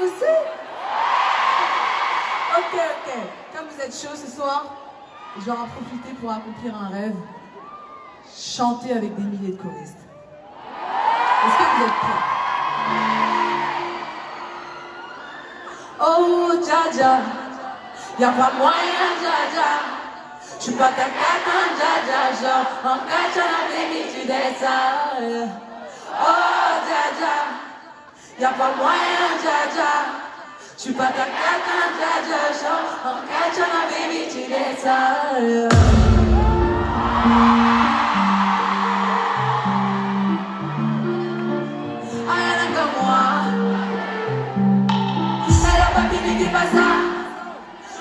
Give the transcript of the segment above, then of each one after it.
aussi? Ok. Comme vous êtes chaud ce soir, je vais en profiter pour accomplir un rêve. Chanter avec des milliers de choristes. Est-ce que vous êtes prêts? Oh, Dja, y'a pas moyen, Dja. J'suis pas ta cata, Dja, genre, en cachant la baby, tu descends. Oh, Dja, y'a pas moyen, Dja. J'suis pas ta cata, Dja, genre, en cachant la baby, tu descends.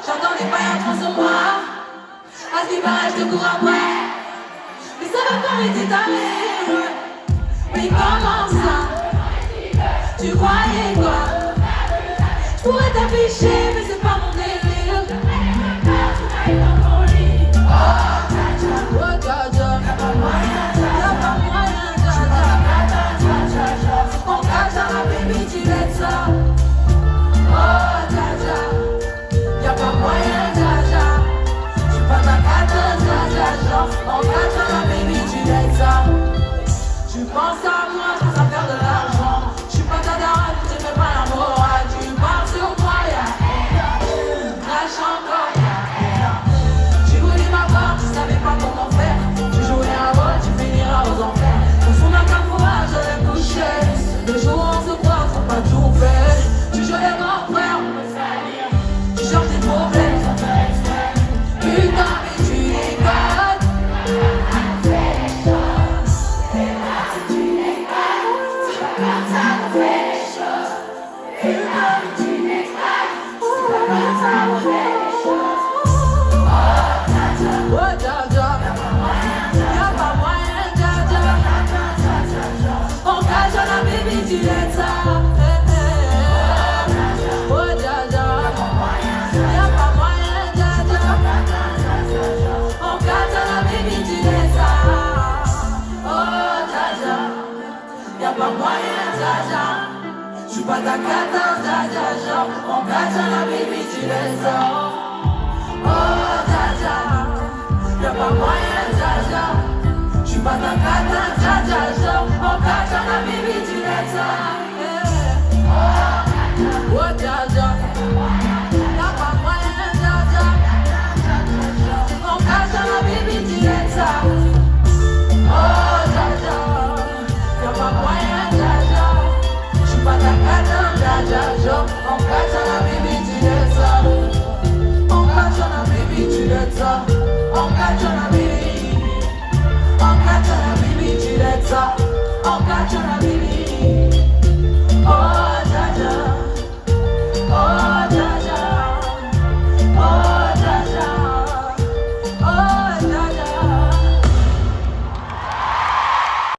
J'entends des pailles en sur moi. À ce qui paraît, je te cours après. Mais ça va pas arrêter ta rire. Mais comment ça? Tu croyais quoi? Je pourrais t'afficher, mais c'est pas mon délire. Oh, Dja, y'a pas moyen, Dja. On cache à la baby, tu laisses ça. Oh, Dja, y'a pas moyen, Dja. J'suis pas ta cata, Dja. On cache à la baby, tu laisses ça. Tu penses à moi, je pense à faire de l'argent. J'suis pas ta daronne, tu fais pas la morale. Tu parles sur moi, crache encore, tu voulais m'avoir, tu savais pas comment faire. Tu jouais un rôle, tu finiras aux enfers. Au fond d'un caporal, je l'ai couché. Le jour où on se croit, faut pas tout faire. Tu joues les grands frères, on peut salir. Tu cherches des problèmes, ça fait exprès. Putain, mais tu les codes. Fais les choses. Si tu les codes, c'est pas comme ça qu'on fait les choses. Putain, mais tu les codes. C'est pas comme ça qu'on fait les choses. Oh, Dja, y'a pas moyen, Dja. On cache à la baby, tu laisses ça. Oh, Dja, y'a pas moyen, Dja. On cache à la baby, tu laisses ça. Oh, Dja, y'a pas moyen, Dja. J'suis pas ta cata, Dja. On cache à la baby, tu laisses ça. Oh, Dja, y'a pas moyen, Dja. J'suis pas ta cata, Dja. On cache à la baby, tu laisses ça. Oh, Dja, y'a pas moyen, Dja. On cache à la baby, tu laisses ça. Oh, Dja, y'a pas moyen, Dja. J'suis pas ta cata, Dja. On cache à la baby, tu laisses ça. On cache à la baby, tu laisses ça. On cache à la baby. On cache à la baby, tu laisses ça. On cache à la baby.